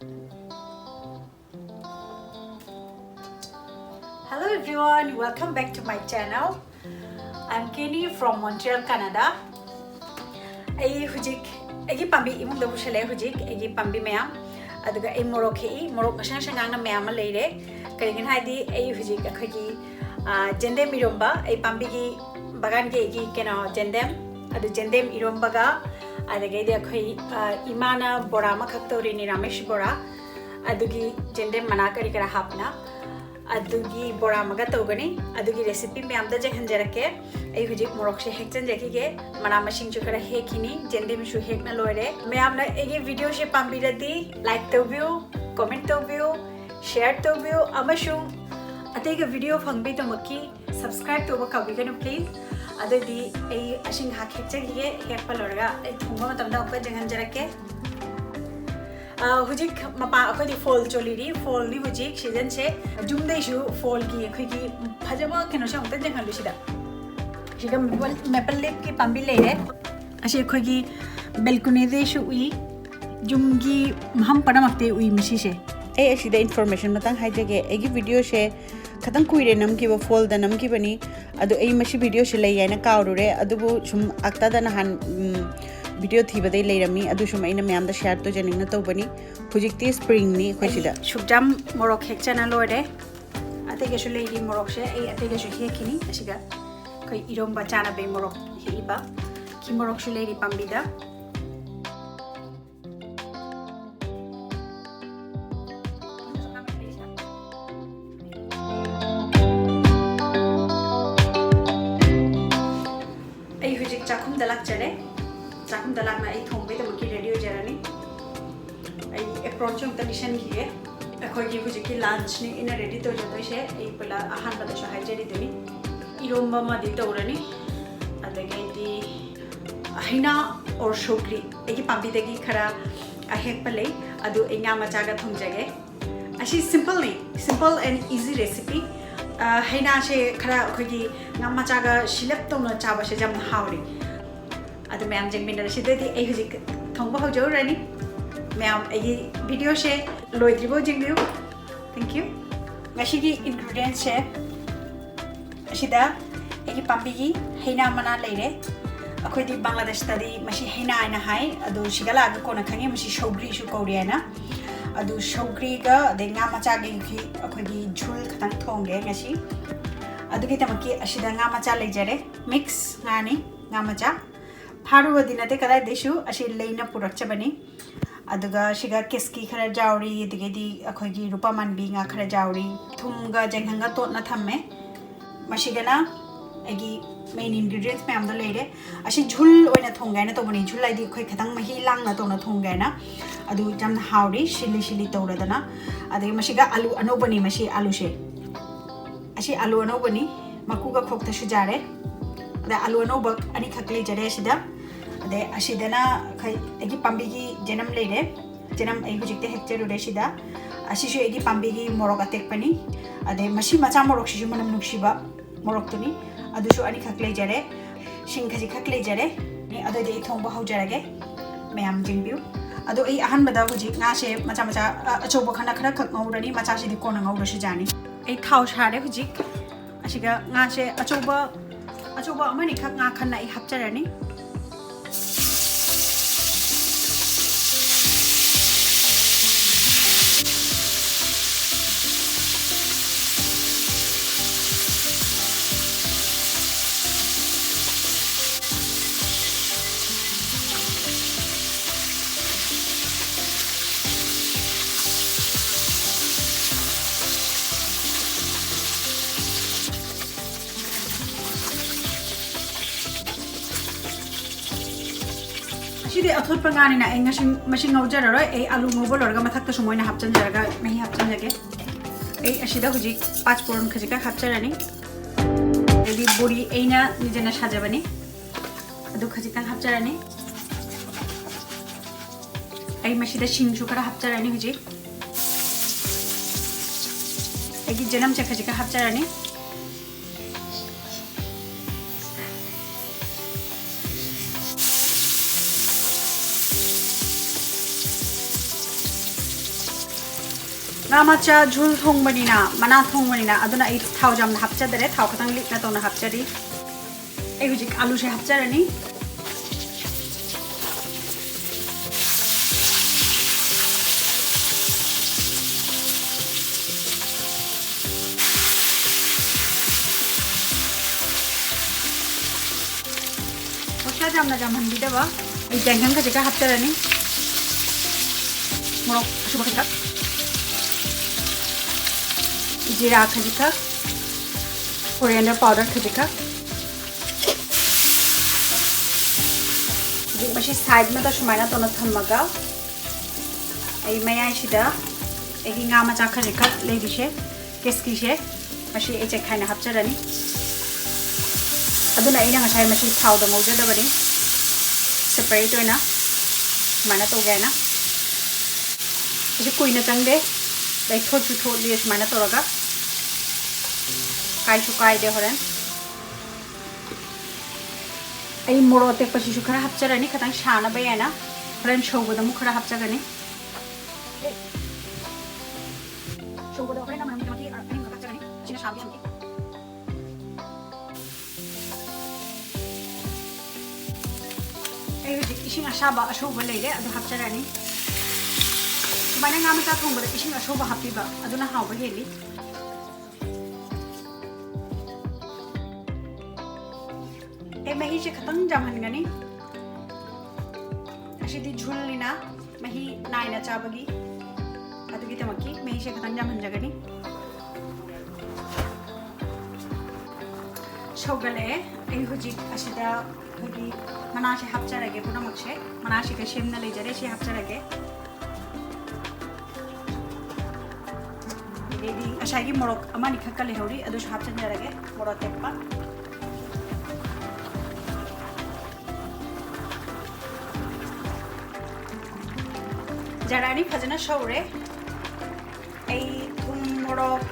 Hello everyone, welcome back to my channel. I'm Canny from Montreal, Canada. I hujik agi pambi imung da busale hujik agi pambi mayam aduga ai morok hi morok asang sangang na mayam leire karingin haidi ai hujik akhagi Yendem Eromba ai pambi gi bagan ge gi kena Yendem adu Yendem Eromba ga adaga de akhoi imana Bora ma khaktori ni Ramesh Bora adugi Yendem mana kari kara hapna adugi Bora maga togani adugi recipe mayam da janghanjarake ai hujik morok se hekjan jakige mana masing chu kara hekini Yendem shu hekna loire mayam na egi video she pambiradi like to view comment to view share to view amasung atega video phangbi to maki subscribe to ba kabiganu please adadi ai asing ha hekjagige hekpa lorga ai thongba matamda okka janghanjarake hujik mapa akhoi fall choliri fall ni hujik season se jumdai shu fall ki akhoi ki phajaba keno sa ongta janghalu sida siga maple leaf ki pambi leire asi akhoi ki balcony de shu ui jumgi maham panamakte ui misi se ai asida information matang haijage egi video se khatang kuire namki ba fall da namki bani adu ai masi video se lai yaina kaurure adubu sum akta da han video thiba dai leirami adu sum aina mayam da share to janingna to bani hujikti spring ni khoisida shubjam morok hekchana lore atege shu leiri morok se ai atege shu hekini asiga kai iromba chana be morok heiba ki morok shu leiri pambida ai hujik chakhum dalak chare chakum dalak na ai thongbe de maki ready ho jarani ai approach ong condition kiye akhoi gi hujik ki lunch ni ina ready to jadoi se ai pala ahan bada sha hajari deni iromba ma di tawrani adage di Heina or Sougri egi pambi degi khara ahek palei adu enga macha ga thongjage ashi simple and easy recipe Heina se khara akhoi gi ngam macha ga silap tona chaba se jam hauri adu mayam jengmina sidedi ai hujik thongba hojau rani mayam ai video se loidribo jengbiu thank you ngashi gi ingredients se ashida ai pambi gi Heina mana leire akhoi di Bangladesh tadi mashi Heina aina hai adu sigala ga kona khangi mashi Sougri shu koriana adu Sougri ga de nga macha gi ki akhoi gi jhul khatang thongge ngashi adu gi tamaki ashida nga macha leijare mix ngani nga macha Haru dinate kada deshu ashi leina purakchabani aduga shiga keski khara jawri digedi akhoi gi rupa manbi nga khara jawri thumga jenghanga totna thamme mashigana agi main ingredients me amda leire ashi jhul oina thongai na tobani jhul ai di khoi khatang mahi lang na tona thongai na adu jam hauri shili tawradana adi mashiga alu anobani mashi alu she ashi alu anobani makuga khokta shujare ada alu anoba ani khakle jare shida ade ashidana khai egi pambi gi jenam leire jenam ai hujikte hectare ure shida ashishu egi pambi gi morok atek pani ade mashi macha morok shishu manam nukshiba morok tuni adushu ani khakle jare sing khaji khakle jare ni ade de thongba haujarage mayam jingbiu ado ai ahan bada hujik nga she macha achobo khana khara khak ngaurani macha shi di kona ngaurashi jani ai thau share hujik ashiga nga she achoba amani khak nga khanna ai hapcharani Shidi athot pangani na enga machine ngaujar ro ei alu ngobol orga mathakta sumoina hapchan jaraga mehi hapchan jage ei ashida huji 5 poron khajika hapcharani ei bori eina nijena sajabani adu khajika hapcharani ei mashida shinju kara hapcharani huji ei janam cha khajika hapcharani Ngamacha jhul thongbanina mana thongbanina aduna I thau jamna hapchadare thau khatang likna tona hapchari ei hujik alu se hapcharani osha jamna jamhan bidaba ei janghan ka jeka hapcharani morok suba khata जीरा खजिका coriander powder खजिका मशी side में तो सुमाइना तो न थमगा आई मया इसिदा एगी nga ma cha खजिका लेदि से केसकी से मशी एचे खाइना हापचरानी अदुना इना ngasai मशी थाव द मौजे दबनी सेपरेट होइना सुमाइना तो गायना इसे कुइना चंगदे दै थोट सु थोट लिए सुमाइना तोरगा kai sukai de horen ai moro te pachi su khara hapcharani khatang shana bayana horen shogda mu khara hapchagani shogda horen na manam tamaki ani khara hapchagani china shabi anki ai hujik ising ashaba ashoba leile adu hapcharani subana ngama cha thongba ising ashoba hapiba aduna hawba heli mahi se khatang jamhan gani ashidi jhulina mahi naina chabagi adugi tamaki mahi se khatang jamhan jagani shogale ei hujik ashida hogi mana se hapcharage puna mokse mana se ka shemna lejare se hapcharage dedi ashagi morok amani khakkale hori adu hapchan jarage morok teppa jarani khajana shore ei thum morok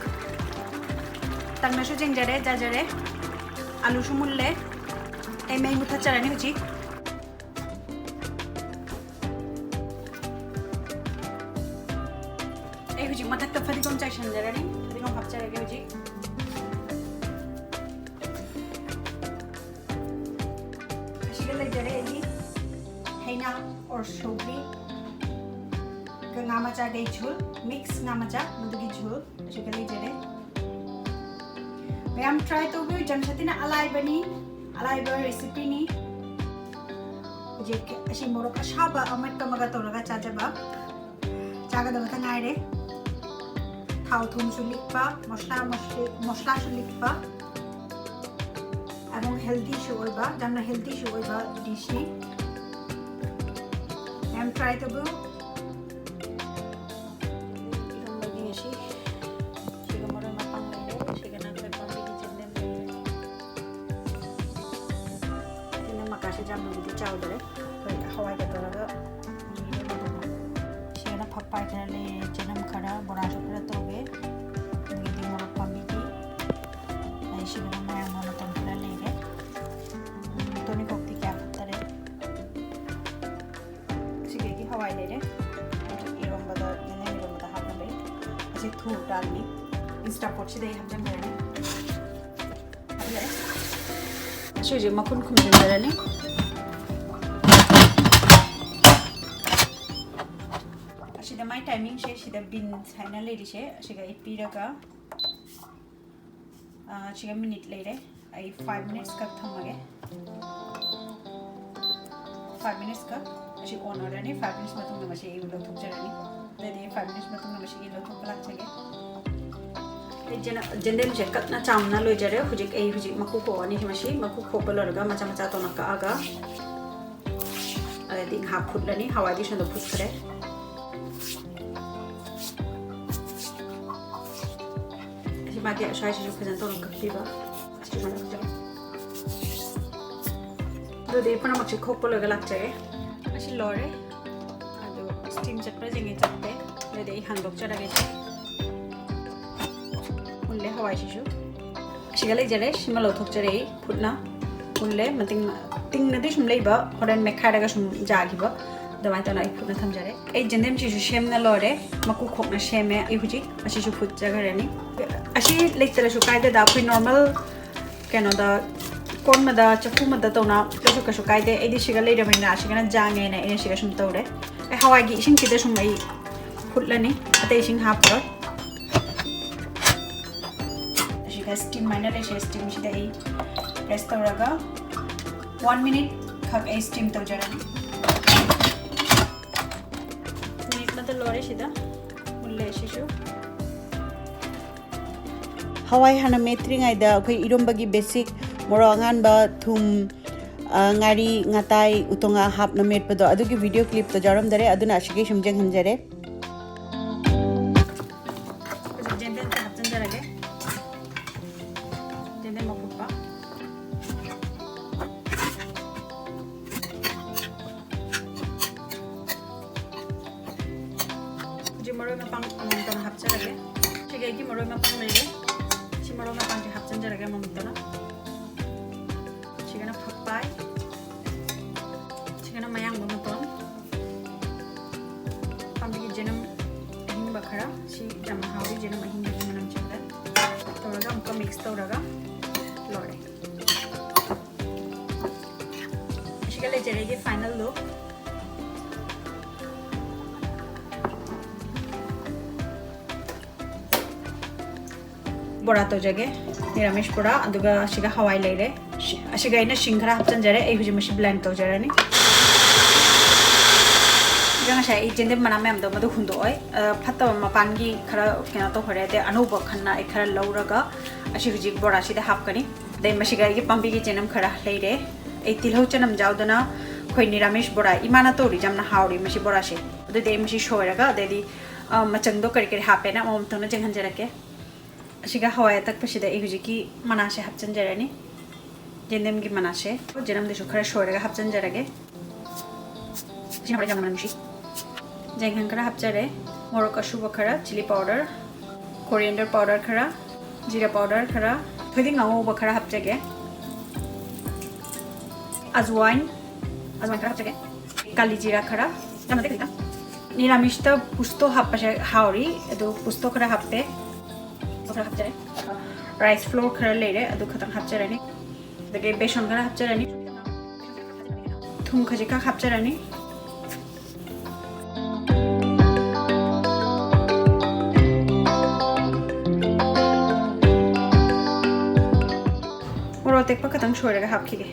tangna su jingjare jajare alu sumulle ei mei mutha jarani huji ei huji mathak ta phadi kom chai shan jarani phadi kom hapchare ge huji ashigale jare ei Heina or Sougri ngamacha gay jhul mix ngamacha mudugi jhul ashikali jare I am try to be jansatina alai ba recipe ni je ashi morok ashaba amat kamaga toraga chajaba chaga da ngai re thau thum sulikpa mosla sulikpa abong healthy shoiba jamna healthy shoiba dish ni I am try to be papai kale janam khara bora khara toge ngidi moro pamiti ai shigana maya mono ton khara lege toni kokti kya tare sige ki hawai lere eromba da yendem eromba da habna be ase thu dalni insta pot se dei hamjam garani ale shuje makun khum garani my timing she shida bin Heina lady she shiga ipiraga shiga minute lere ai 5 minutes ka thamage 5 minutes ka she on orani 5 minutes matung na she lo thuk jarani dedi 5 minutes matung na she lo thuk lak chage jendem je katna chamna loi jare hujik ei hujik maku ko ani himashi maku khopalorga macha macha to na ka aga adi ha phudlani hawadi shando phut khare Magi ashai se juke janto nok kiba astu mana kja do de pana machhe khop loga lakche ashi lore ado steam chapra jinge chatte le de handok chara ge ulle hawai shishu ashigale jare shimalo thok chare phutna ulle mating ting nadi sum leiba horen mekha daga sum jagiba dawai ta lai phutna thamjare ai jendem chi ju shem na lore maku khokna sheme ai huji ashi ju phut jaga rani ashi lecture su kai da khoi normal keno da kon ma da chapu ma da tona kasu kai de ai di shiga le de maina shiga na jange na ai shiga sum tawre ai hawai gi ising kide sum ai phutlani ate ising hap ro shiga steam maina le steam shi da ai press tawraga 1 minute khak ai steam tawjarani lore sida mulle shishu hawai hana metring aida khoi irombagi basic moro angan ba thum ngari ngatai utonga hap na met pado adugi video clip to jaram dare aduna ashige shumjeng hanjare jenden ta hapjan jarage jenden mokuppa moro ma pang among ton hapjarage chige gi moro ma pang lele chi moro ma pang hapjan jarage among tona chigana phappai chigana mayang mo ton pang gi jenam hin bakhara chi jam hawi jenam hin gi manam chada toraga amka mix toraga lore chigale jerege final look Bora to jage niramesh bora aduga shiga hawai leire ashiga ina shinghara hapjan jare ei huji mashi blend to jarani janga sha ei jende mana mem do madu hundo oi phatta ma pangi khara kena to khare de anuba khanna ei khara lauraga ashi huji bora shi de hap kani de mashiga gi pambi gi jenam khara leire ei tilhau chanam jaudana khoi niramesh bora imana to ri jamna hauri mashi bora she adu de mashi shoiraga de di machang do kari kari hape na mom tona jenghan jarake Ashiga hawai tak pasida ei hujiki manase hapjan jarani jendem gi manase jenam de sukhara shoiraga hapjan jarage jinamra jamna mushi jenghan kara hapjare morok asu bakhara chili powder coriander powder khara jira powder khara thodi ngau bakhara hapjage azwain khara hapjage kali jira khara jamna de niramishta pusto hapase hauri edu pusto khara happe rice flour khara leire adu khatang hapjarani dage beson khara hapjarani thum khajika hapjarani moro tekpa khatang shoiraga hapkhige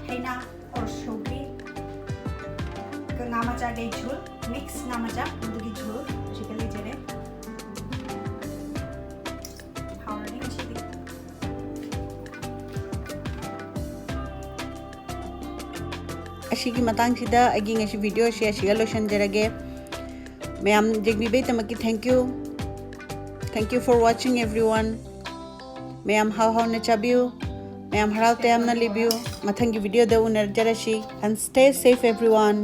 Heina or Sougri ke ngamacha de jhul mix ngamacha dugi jhul chikali jere hawrani chidi ashigi matang sida agi ngashi video shi ashiga lotion jarage mayam jegbi be tamaki thank you for watching everyone mayam how na chabiu mayam harau te amna libiu mathangi video de unar jarashi and stay safe everyone.